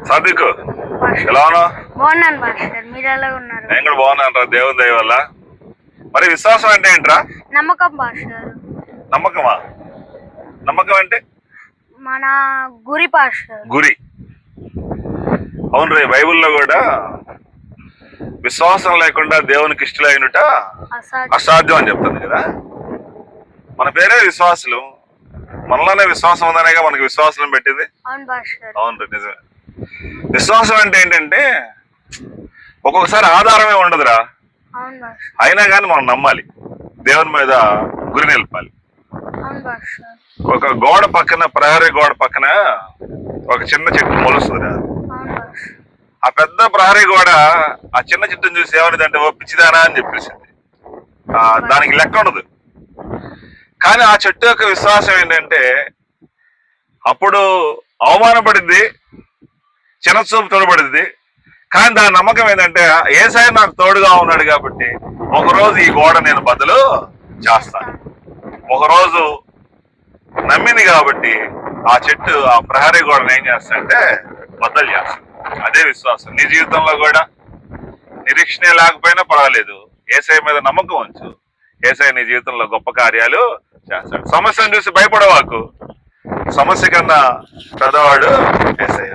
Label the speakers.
Speaker 1: సాదిక్ ఎలా ఉన్నావు?
Speaker 2: బాగున్నాను పాస్టర్, మీరు ఎలా ఉన్నారు?
Speaker 1: నేను కూడా బాగున్నాను రా, దేవుని దయ వల్ల. మరి విశ్వాసం అంటే ఏంట్రా?
Speaker 2: నమ్మకం పాస్టర్.
Speaker 1: నమ్మకమా? నమ్మకం అంటే
Speaker 2: మన గురి పాస్టర్.
Speaker 1: గురి. అవును రే, బైబిల్లో కూడా విశ్వాసం లేకుండా దేవునికి ఇష్టలైనట అసాధ్యం అని చెప్తుంది కదా. మన పేరే విశ్వాసులు, మనలోనే విశ్వాసం ఉందనేగా మనకి విశ్వాసం పెట్టింది. అవును రే, నిజమే. విశ్వాసం అంటే ఏంటంటే ఒక్కొక్కసారి ఆధారమే ఉండదురా, అయినా కానీ మనం నమ్మాలి, దేవుని మీద గురి నిలపాలి. ఒక గోడ పక్కన, ప్రహరీ గోడ పక్కన ఒక చిన్న చెట్టు మొలుస్తుంది. ఆ పెద్ద ప్రహరీ గోడ ఆ చిన్న చెట్టును చూసి ఏమనిదంటే ఓ పిచ్చిదానా అని చెప్పేసింది. దానికి లెక్క ఉండదు. కానీ ఆ చెట్టు యొక్క విశ్వాసం ఏంటంటే అప్పుడు అవమానపడింది, చిన్నచూపు తోడబడింది. కానీ దాని నమ్మకం ఏంటంటే యేసయ్య నాకు తోడుగా ఉన్నాడు కాబట్టి ఒకరోజు ఈ గోడ నేను బదులు చేస్తాను. ఒకరోజు నమ్మింది కాబట్టి ఆ చెట్టు ఆ ప్రహరీ గోడను ఏం చేస్తాడంటే బద్దలు చేస్తాడు. అదే విశ్వాసం. నీ జీవితంలో కూడా నిరీక్షణ లేకపోయినా పర్వాలేదు, యేసయ్య మీద నమ్మకం ఉంచు. యేసయ్య నీ జీవితంలో గొప్ప కార్యాలు చేస్తాడు. సమస్యను చూసి భయపడవాకు, సమస్య కన్నా పెద్దవాడు యేసయ్య.